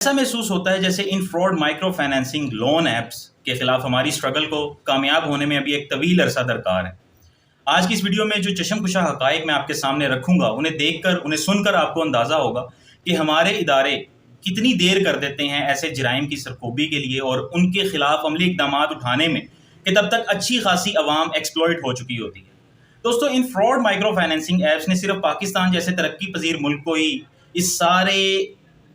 ऐसा महसूस होता है जैसे इन fraud micro financing loan apps के खिलाफ हमारी स्ट्रगल को कामयाब होने में अभी एक तवील अरसा दरकार है। आज की इस वीडियो में जो चशमकुशा हकायक मैं आपके सामने रखूंगा, उन्हें देखकर उन्हें सुनकर आपको अंदाज़ा होगा कि हमारे इदारे कितनी देर कर देते हैं ऐसे जराइम की सरकोबी के लिए और उनके खिलाफ अमली इकदाम उठाने में, कि तब तक अच्छी खासी अवाम एक्सप्लॉइट हो चुकी होती है। दोस्तों, इन फ्रॉड माइक्रो फाइनेंसिंग ऐप्स ने सिर्फ पाकिस्तान जैसे तरक्की पजीर मुल्क को ही इस सारे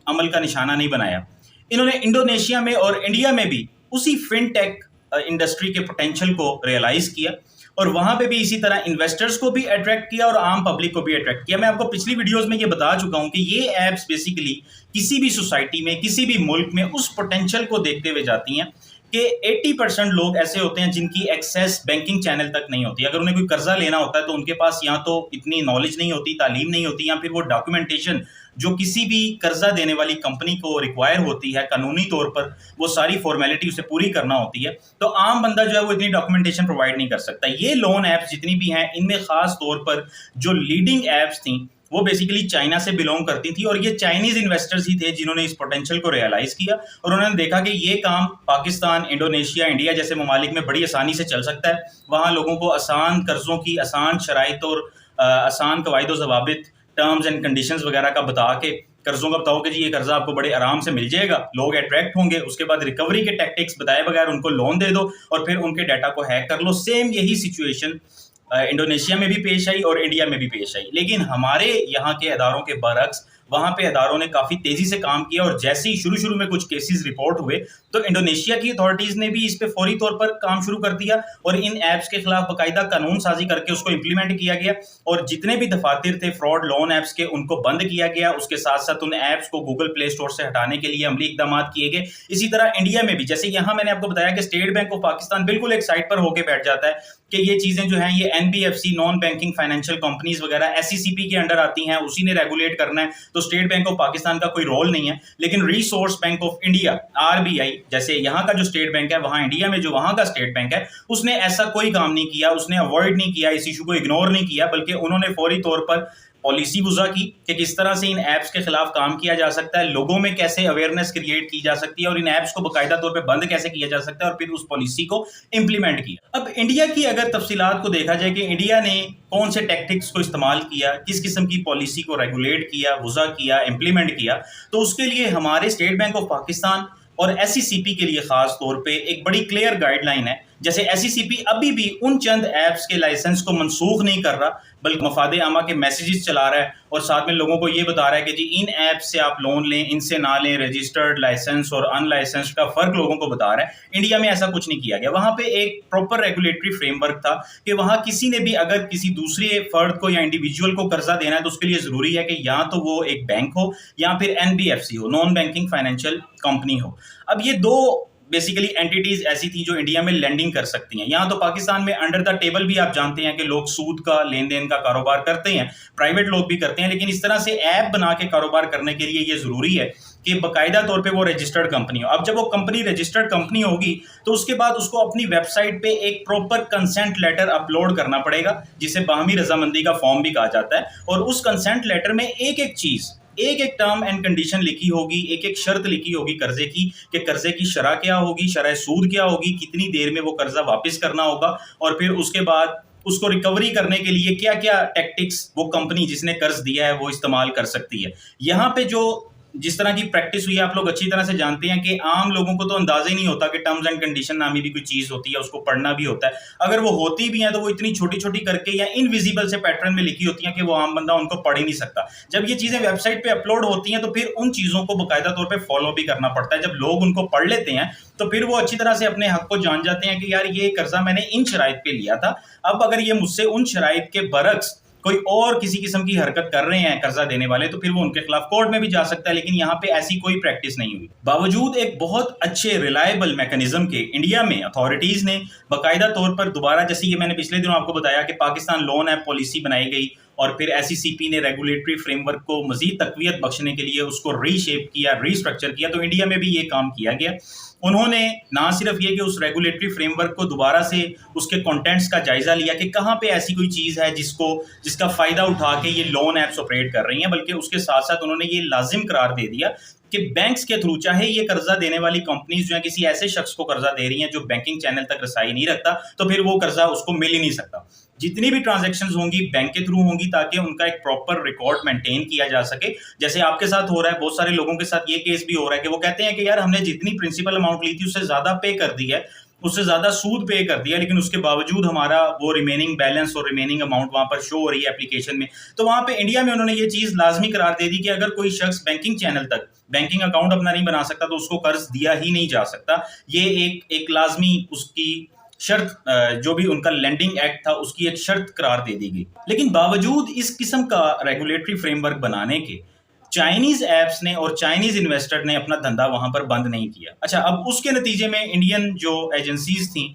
अमल का निशाना नहीं बनाया। इन्होंने इंडोनेशिया में और इंडिया में भी उसी फिनटेक इंडस्ट्री के पोटेंशियल को रियलाइज़ किया और वहाँ पे भी इसी तरह इन्वेस्टर्स को भी अट्रैक्ट किया और आम पब्लिक को भी अट्रैक्ट किया। मैं आपको पिछली वीडियोस में ये बता चुका हूँ कि ये ऐप्स बेसिकली किसी भी सोसाइटी में, किसी भी मुल्क में उस पोटेंशियल को देखते हुए जाती हैं कि 80% लोग ऐसे होते हैं जिनकी एक्सेस बैंकिंग चैनल तक नहीं होती। अगर उन्हें कोई कर्जा लेना होता है तो उनके पास या तो इतनी नॉलेज नहीं होती, तालीम नहीं होती, या फिर वो डॉक्यूमेंटेशन जो किसी भी कर्जा देने वाली कंपनी को रिक्वायर होती है कानूनी तौर पर, वो सारी फॉर्मेलिटी उसे पूरी करना होती है। तो आम बंदा जो है वो इतनी डॉक्यूमेंटेशन प्रोवाइड नहीं कर सकता। ये लोन ऐप्स जितनी भी हैं, इनमें खास तौर पर जो लीडिंग ऐप्स थी वो बेसिकली चाइना से बिलोंग करती थी और ये चाइनीज इन्वेस्टर्स ही थे जिन्होंने इस पोटेंशियल को रियलाइज किया और उन्होंने देखा कि ये काम पाकिस्तान, इंडोनेशिया, इंडिया जैसे ममालिक में बड़ी आसानी से चल सकता है। वहाँ लोगों को आसान कर्जों की आसान शराइत और आसान कवायद व ज़वाबित, टर्म्स एंड कंडीशंस वगैरह का बता के कर्जों का बताओ कि जी ये कर्जा आपको बड़े आराम से मिल जाएगा, लोग अट्रैक्ट होंगे। उसके बाद रिकवरी के टैक्टिक्स बताए बगैर उनको लोन दे दो और फिर उनके डाटा को हैक कर लो। सेम यही सिचुएशन इंडोनेशिया में भी पेश आई और इंडिया में भी पेश आई, लेकिन हमारे यहाँ के अदारों के बरक्स वहाँ पे अदारों ने काफ़ी तेज़ी से काम किया और जैसे ही शुरू में कुछ केसेस रिपोर्ट हुए तो इंडोनेशिया की अथॉरिटीज़ ने भी इस पे फौरी तौर पर काम शुरू कर दिया और इन ऐप्स के खिलाफ बाकायदा कानून साजी करके उसको इम्प्लीमेंट किया गया और जितने भी दफातर थे फ्रॉड लोन ऐप्स के उनको बंद किया गया। उसके साथ साथ उन ऐप्स को गूगल प्ले स्टोर से हटाने के लिए अमली इकदाम किए गए। इसी तरह इंडिया में भी, जैसे यहाँ मैंने आपको बताया कि स्टेट बैंक ऑफ पाकिस्तान बिल्कुल एक साइड पर होकर बैठ जाता है कि ये चीज़ें जो हैं ये NBFC, non banking financial companies वगैरह SECP के अंडर आती हैं, उसी ने रेगुलेट करना है, तो स्टेट बैंक ऑफ पाकिस्तान का कोई रोल नहीं है। लेकिन resource bank of India RBI, जैसे यहाँ का जो स्टेट बैंक है, वहाँ इंडिया में जो वहाँ का स्टेट बैंक है, उसने ऐसा कोई काम नहीं किया, उसने अवॉइड नहीं किया, इस इशू को इग्नोर नहीं किया, बल्कि उन्होंने फौरी तौर पर पॉलिसी वज़ा की कि किस तरह से इन ऐप्स के खिलाफ काम किया जा सकता है, लोगों में कैसे अवेयरनेस क्रिएट की जा सकती है और इन ऐप्स को बाकायदा तौर पे बंद कैसे किया जा सकता है और फिर उस पॉलिसी को इम्प्लीमेंट किया। अब इंडिया की अगर तफसीलात को देखा जाए कि इंडिया ने कौन से टैक्टिक्स को इस्तेमाल किया, किस किस्म की पॉलिसी को रेगुलेट किया, वज़ा किया, इम्प्लीमेंट किया, तो उसके लिए हमारे स्टेट बैंक ऑफ पाकिस्तान और SECP के लिए खास तौर पे एक बड़ी क्लियर गाइडलाइन है। जैसे SECP अभी भी उन चंद ऐप्स के लाइसेंस को मनसूख नहीं कर रहा, बल्कि मफादे आमा के मैसेजेस चला रहा है और साथ में लोगों को ये बता रहा है कि जी इन ऐप से आप लोन लें, इनसे ना लें। रजिस्टर्ड, लाइसेंस और अनलाइसेंस्ड का फ़र्क लोगों को बता रहा है। इंडिया में ऐसा कुछ नहीं किया गया। वहाँ पे एक प्रॉपर रेगुलेटरी फ्रेमवर्क था कि वहाँ किसी ने भी अगर किसी दूसरे फर्द को या इंडिविजुअल को कर्जा देना है तो उसके लिए ज़रूरी है कि या तो वो एक बैंक हो या फिर NBFC हो, नॉन बैंकिंग फाइनेंशियल कंपनी हो। अब ये दो बेसिकली एंटिटीज ऐसी थी जो इंडिया में लेंडिंग कर सकती हैं। यहाँ तो पाकिस्तान में अंडर द टेबल भी आप जानते हैं कि लोग सूद का लेन देन का कारोबार करते हैं, प्राइवेट लोग भी करते हैं, लेकिन इस तरह से ऐप बना के कारोबार करने के लिए ये ज़रूरी है कि बाकायदा तौर पे वो रजिस्टर्ड कंपनी हो। अब जब वो कंपनी रजिस्टर्ड कंपनी होगी तो उसके बाद उसको अपनी वेबसाइट पे एक प्रॉपर कंसेंट लेटर अपलोड करना पड़ेगा, जिसे बाहमी रजामंदी का फॉर्म भी कहा जाता है। और उस कंसेंट लेटर में एक एक चीज़, एक एक टर्म एंड कंडीशन लिखी होगी, एक एक शर्त लिखी होगी कर्जे की, कि कर्जे की शरह क्या होगी, शरह सूद क्या होगी, कितनी देर में वो कर्जा वापस करना होगा और फिर उसके बाद उसको रिकवरी करने के लिए क्या क्या टैक्टिक्स वो कंपनी जिसने कर्ज दिया है वो इस्तेमाल कर सकती है। यहाँ पे जो जिस तरह की प्रैक्टिस हुई है, आप लोग अच्छी तरह से जानते हैं कि आम लोगों को तो अंदाजा ही नहीं होता कि टर्म्स एंड कंडीशन नामी भी कोई चीज़ होती है, उसको पढ़ना भी होता है। अगर वो होती भी हैं तो वो इतनी छोटी छोटी करके या इनविजिबल से पैटर्न में लिखी होती हैं कि वो आम बंदा उनको पढ़ ही नहीं सकता। जब ये चीज़ें वेबसाइट पे अपलोड होती हैं तो फिर उन चीज़ों को बाकायदा तौर पे फॉलो भी करना पड़ता है। जब लोग उनको पढ़ लेते हैं तो फिर वो अच्छी तरह से अपने हक को जान जाते हैं कि यार ये कर्जा मैंने इन शराइत पे लिया था, अब अगर ये मुझसे उन शराइत के बरक्स कोई और किसी किस्म की हरकत कर रहे हैं कर्जा देने वाले, तो फिर वो उनके खिलाफ कोर्ट में भी जा सकता है। लेकिन यहाँ पे ऐसी कोई प्रैक्टिस नहीं हुई। बावजूद एक बहुत अच्छे रिलायबल मैकेनिज्म के इंडिया में अथॉरिटीज़ ने बाकायदा तौर पर दोबारा, जैसे ये मैंने पिछले दिनों आपको बताया कि पाकिस्तान लोन ऐप पॉलिसी बनाई गई और फिर SECP ने रेगुलेटरी फ्रेमवर्क को मजीद तकवीत बख्शने के लिए उसको रीशेप किया, रीस्ट्रक्चर किया, तो इंडिया में भी ये काम किया गया। उन्होंने ना सिर्फ ये कि उस रेगुलेटरी फ्रेमवर्क को दोबारा से उसके कंटेंट्स का जायजा लिया कि कहाँ पे ऐसी कोई चीज़ है जिसका फ़ायदा उठा के ये लोन ऐप्स ऑपरेट कर रही हैं, बल्कि उसके साथ साथ उन्होंने ये लाजिम करार दे दिया کہ بینکس کے تھرو چاہے یہ قرضہ دینے والی کمپنیز جو ہیں کسی ایسے شخص کو قرضہ دے رہی ہیں جو بینکنگ چینل تک رسائی نہیں رکھتا، تو پھر وہ قرضہ اس کو مل ہی نہیں سکتا. جتنی بھی ٹرانزیکشنز ہوں گی بینک کے تھرو ہوں گی تاکہ ان کا ایک پراپر ریکارڈ مینٹین کیا جا سکے. جیسے آپ کے ساتھ ہو رہا ہے، بہت سارے لوگوں کے ساتھ یہ کیس بھی ہو رہا ہے کہ وہ کہتے ہیں کہ یار ہم نے جتنی پرنسپل اماؤنٹ لی تھی اس سے زیادہ پے کر دی ہے، اس سے زیادہ سود پے کر دیا، لیکن اس کے باوجود ہمارا وہ ریمیننگ بیلنس اور ریمیننگ اماؤنٹ وہاں پر شو ہو رہی ہے اپلیکیشن میں. تو وہاں پہ انڈیا میں انہوں نے یہ چیز لازمی قرار دے دی کہ اگر کوئی شخص بینکنگ چینل تک بینکنگ اکاؤنٹ اپنا نہیں بنا سکتا تو اس کو قرض دیا ہی نہیں جا سکتا. یہ ایک لازمی اس کی شرط، جو بھی ان کا لینڈنگ ایکٹ تھا اس کی ایک شرط قرار دے دی گئی. لیکن باوجود اس قسم کا ریگولیٹری فریم ورک بنانے کے چائنیز ایپس نے اور چائنیز انویسٹر نے اپنا دھندا وہاں پر بند نہیں کیا. اچھا، اب اس کے نتیجے میں انڈین جو ایجنسیز تھیں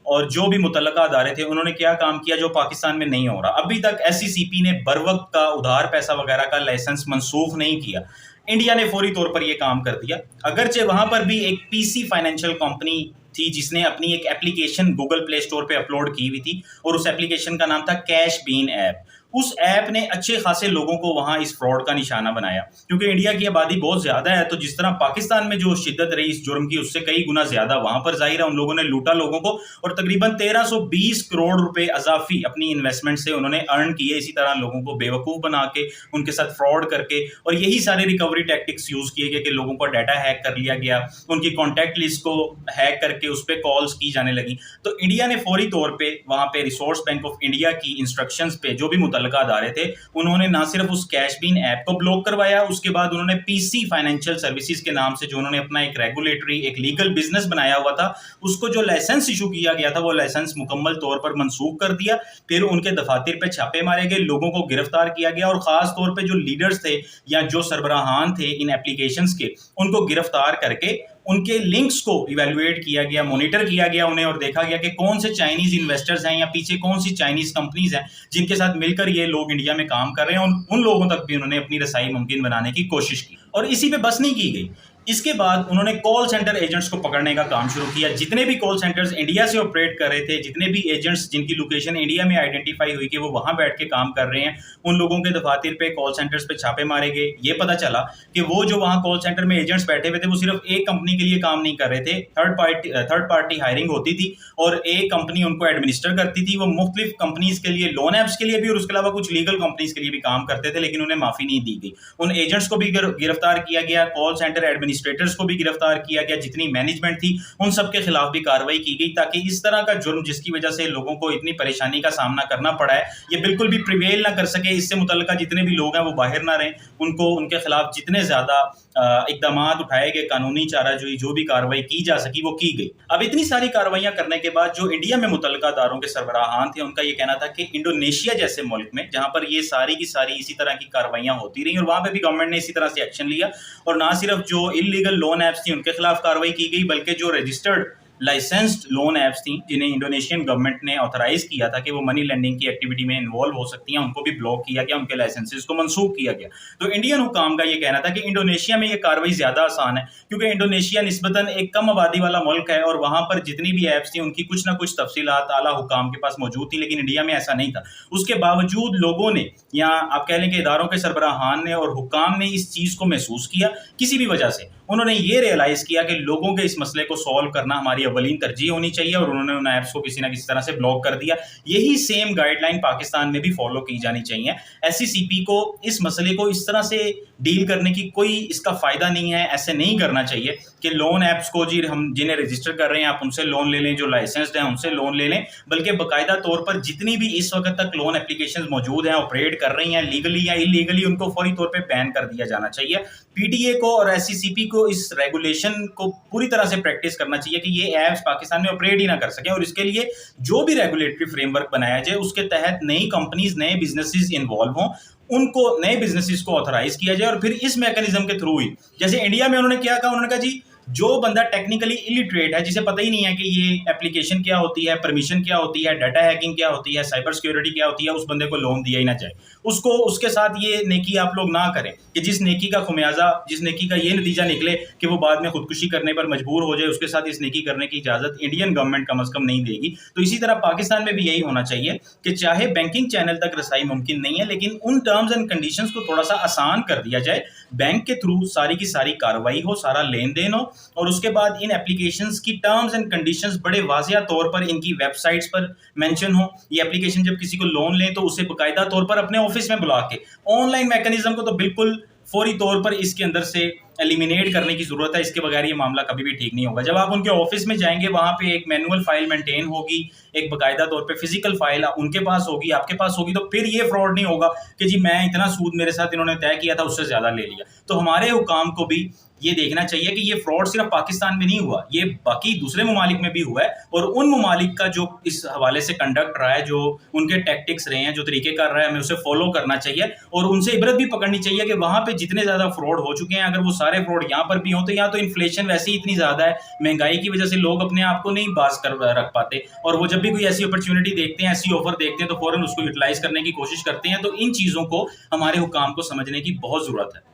اور جو بھی متعلقہ ادارے تھے انہوں نے کیا کام کیا جو پاکستان میں نہیں ہو رہا. ابھی تک ایس سی سی پی نے بروقت کا ادھار پیسہ وغیرہ کا لائسنس منسوخ نہیں کیا. انڈیا نے فوری طور پر یہ کام کر دیا. اگرچہ وہاں پر بھی ایک پی سی فائنینشیل کمپنی تھی جس نے اپنی ایک اپلیکیشن گوگل پلے اسٹور پہ اپلوڈ کی ہوئی تھی اور اس اپلیکیشن کا نام تھا کیش بین ایپ. اس ایپ نے اچھے خاصے لوگوں کو وہاں اس فراڈ کا نشانہ بنایا. کیونکہ انڈیا کی آبادی بہت زیادہ ہے تو جس طرح پاکستان میں جو شدت رہی اس جرم کی اس سے کئی گنا زیادہ وہاں پر ظاہر ہے ان لوگوں نے لوٹا لوگوں کو، اور تقریباً 1320 کروڑ روپے اضافی اپنی انویسٹمنٹ سے انہوں نے ارن کیے. اسی طرح لوگوں کو بے وقوف بنا کے ان کے ساتھ فراڈ کر کے، اور یہی سارے ریکوری ٹیکٹکس یوز کیے گئے کہ لوگوں کا ڈیٹا ہیک کر لیا گیا، ان کی کانٹیکٹ لسٹ کو ہیک کر کے اس پہ کالز کی جانے لگی. تو انڈیا نے فوری طور پہ وہاں پہ ریسورس بینک آف انڈیا کی انسٹرکشنز پہ جو بھی متعلقہ ادارے تھے انہوں نے نہ صرف اس کیش بین ایپ کو بلاک کروایا، اس کے بعد انہوں نے پی سی فائنینشیل سروسز کے نام سے جو انہوں نے اپنا ایک ریگولیٹری ایک لیگل بزنس بنایا ہوا تھا اس کو جو لائسنس ایشو کیا گیا تھا وہ لائسنس مکمل طور پر منسوخ کر دیا. پھر ان کے دفاتر پہ چھاپے مارے گئے، لوگوں کو گرفتار کیا گیا، اور خاص طور پہ جو لیڈرز تھے یا جو سربراہان تھے ان اپلیکیشنز کے ان کو گرفتار کر کے ان کے لنکس کو ایویلویٹ کیا گیا، مانیٹر کیا گیا انہیں، اور دیکھا گیا کہ کون سے چائنیز انویسٹرز ہیں یا پیچھے کون سی چائنیز کمپنیز ہیں جن کے ساتھ مل کر یہ لوگ انڈیا میں کام کر رہے ہیں. ان لوگوں تک بھی انہوں نے اپنی رسائی ممکن بنانے کی کوشش کی. اور اسی پہ بس نہیں کی گئی، اس کے بعد انہوں نے کال سینٹر ایجنٹس کو پکڑنے کا کام شروع کیا. جتنے بھی کال سینٹرز انڈیا سے آپریٹ کر رہے تھے، جتنے بھی ایجنٹس جن کی لوکیشن انڈیا میں آئیڈینٹیفائی ہوئی کہ وہ وہاں بیٹھ کے کام کر رہے ہیں، ان لوگوں کے دفاتر پہ کال سینٹرز پہ چھاپے مارے گئے. یہ پتہ چلا کہ وہ جو وہاں کال سینٹر میں ایجنٹس بیٹھے ہوئے تھے وہ صرف ایک کمپنی کے لیے کام نہیں کر رہے تھے، تھرڈ پارٹی ہائرنگ ہوتی تھی اور ایک کمپنی ان کو ایڈمنسٹر کرتی تھی. وہ مختلف کمپنیز کے لیے، لون ایپس کے لیے بھی اور اس کے علاوہ کچھ لیگل کمپنیز کے لیے بھی کام کرتے تھے، لیکن انہیں معافی نہیں دی گئی. ان ایجنٹس کو بھی گرفتار کیا گیا، کال سینٹر ایڈمنسٹریٹرز کو بھی گرفتار کیا گیا، جتنی مینجمنٹ تھی ان سب کے خلاف بھی کارروائی کی گئی تاکہ اس طرح کا جرم جس کی وجہ سے لوگوں کو اتنی پریشانی کا سامنا کرنا پڑا ہے یہ بالکل بھی پریویل نہ کر سکے. اس سے متعلقہ جتنے بھی لوگ ہیں وہ باہر نہ رہیں، ان کے خلاف جتنے زیادہ اقدامات اٹھائے گئے، قانونی چارہ جوئی جو بھی کارروائی کی جا سکی وہ کی گئی. اب اتنی ساری کارروائیاں کرنے کے بعد جو انڈیا میں متعلقہ اداروں کے سربراہان تھے ان کا یہ کہنا تھا کہ انڈونیشیا جیسے ملک میں جہاں پر یہ ساری کی ساری اسی طرح کی کارروائیاں ہوتی رہیں اور وہاں پہ بھی گورنمنٹ نے اسی طرح سے ایکشن لیا، اور نہ صرف جو انلیگل لون ایپس تھیں ان کے خلاف کارروائی کی گئی بلکہ جو رجسٹرڈ لائسنسڈ لون ایپس تھیں جنہیں انڈونیشین گورنمنٹ نے آتھرائز کیا تھا کہ وہ منی لینڈنگ کی ایکٹیویٹی میں انوالو ہو سکتی ہیں، ان کو بھی بلاک کیا گیا، ان کے لائسنسز کو منسوخ کیا گیا. تو انڈین حکام کا یہ کہنا تھا کہ انڈونیشیا میں یہ کارروائی زیادہ آسان ہے کیونکہ انڈونیشیا نسبتاً ایک کم آبادی والا ملک ہے اور وہاں پر جتنی بھی ایپس تھیں ان کی کچھ نہ کچھ تفصیلات اعلیٰ حکام کے پاس موجود تھیں، لیکن انڈیا میں ایسا نہیں تھا. اس کے باوجود لوگوں نے یا آپ کہہ لیں کہ اداروں کے سربراہان نے اور حکام نے اس چیز کو محسوس کیا کسی بھی وجہ سے. انہوں نے یہ ریئلائز کیا کہ لوگوں کے اس مسئلے کو سالو کرنا ہماری اولین ترجیح ہونی چاہیے، اور انہوں نے ان ایپس کو کسی نہ کسی طرح سے بلاک کر دیا. یہی سیم گائیڈ لائن پاکستان میں بھی فالو کی جانی چاہیے. ایس سی سی پی کو اس مسئلے کو اس طرح سے ڈیل کرنے کی کوئی اس کا فائدہ نہیں ہے. ایسے نہیں کرنا چاہیے کہ لون ایپس کو جی ہم جنہیں رجسٹر کر رہے ہیں آپ ان سے لون لے لیں، جو لائسنسڈ ہیں ان سے لون لے لیں، بلکہ باقاعدہ طور پر جتنی بھی اس وقت تک لون اپلیکیشنز موجود ہیں آپریٹ کر رہی ہیں لیگلی یا انلیگلی ان کو فوری طور پہ بین کر دیا جانا چاہیے. پی ٹی اے کو اور ایس سی سی پی کو اس ریگولیشن کو پوری طرح سے پریکٹس کرنا چاہیے کہ یہ ایپس پاکستان میں آپریٹ ہی نہ کر سکیں، اور اس کے لیے جو بھی ریگولیٹری فریم ورک بنایا جائے اس کے تحت نئی کمپنیز نئے بزنسز انوالو ہوں، ان کو نئے بزنسز کو آتھرائز کیا جائے، اور پھر اس میکانزم کے تھرو ہی جیسے انڈیا میں انہوں نے کیا کہا، انہوں نے کہا جی जो बंदा टेक्निकली इलिटरेट है, जिसे पता ही नहीं है कि ये एप्लीकेशन क्या होती है, परमिशन क्या होती है, डाटा हैकिंग क्या होती है, साइबर सिक्योरिटी क्या होती है, उस बंदे को लोन दिया ही ना जाए। उसको उसके साथ ये नेकी आप लोग ना करें कि जिस नेकी का खुमियाजा, जिस नेकी का ये नतीजा निकले कि वो बाद में खुदकुशी करने पर मजबूर हो जाए, उसके साथ इस नेकी करने की इजाज़त इंडियन गवर्नमेंट कम अज़ कम नहीं देगी। तो इसी तरह पाकिस्तान में भी यही होना चाहिए कि चाहे बैंकिंग चैनल तक रसाई मुमकिन नहीं है, लेकिन उन टर्म्स एंड कंडीशंस को थोड़ा सा आसान कर दिया जाए, बैंक के थ्रू सारी की सारी कार्रवाई हो, सारा लेन देन हो, और उसके बाद इन एप्लीकेशंस की टर्म्स एंड कंडीशंस बड़े वाज़िया तौर पर इनकी वेबसाइट्स पर मेंशन हो। ये एप्लीकेशन जब किसी को लोन लें तो उसे बाकायदा तौर पर अपने ऑफिस में बुला के, ऑनलाइन मैकेनिज्म को तो बिल्कुल फौरी तौर पर इसके अंदर से एलिमिनेट करने की ज़रूरत है। इसके बगैर ये मामला कभी भी ठीक नहीं होगा। जब आप उनके ऑफिस में जाएंगे, वहाँ पे एक मैनुअल फाइल मेंटेन होगी, एक बाकायदा तौर पे फिजिकल फाइल उनके पास होगी, आपके पास होगी, तो फिर ये फ्रॉड नहीं होगा कि जी मैं इतना सूद मेरे साथ इन्होंने तय किया था, उससे ज़्यादा ले लिया। तो हमारे हुकाम को भी ये देखना चाहिए कि ये फ्रॉड सिर्फ पाकिस्तान में नहीं हुआ, ये बाकी दूसरे ममालिक में भी हुआ है, और उन ममालिक का जो इस हवाले से कंडक्ट रहा है, जो उनके टैक्टिक्स रहे हैं, जो तरीक़ेकार रहा है, हमें उसे फॉलो करना चाहिए और उनसे इबरत भी पकड़नी चाहिए कि वहाँ पे जितने ज़्यादा फ्रॉड हो चुके हैं, अगर वो सारे फ्रॉड यहाँ पर भी हों, तो यहाँ तो इन्फ्लेशन वैसे ही इतनी ज़्यादा है, महंगाई की वजह से लोग अपने आप को नहीं बाज कर रख पाते, और वो जब भी कोई ऐसी अपॉर्चुनिटी देखते हैं, ऐसी ऑफर देखते हैं, तो फ़ौरन उसको यूटिलाइज़ करने की कोशिश करते हैं। तो इन चीज़ों को हमारे हुकाम को समझने की बहुत ज़रूरत है।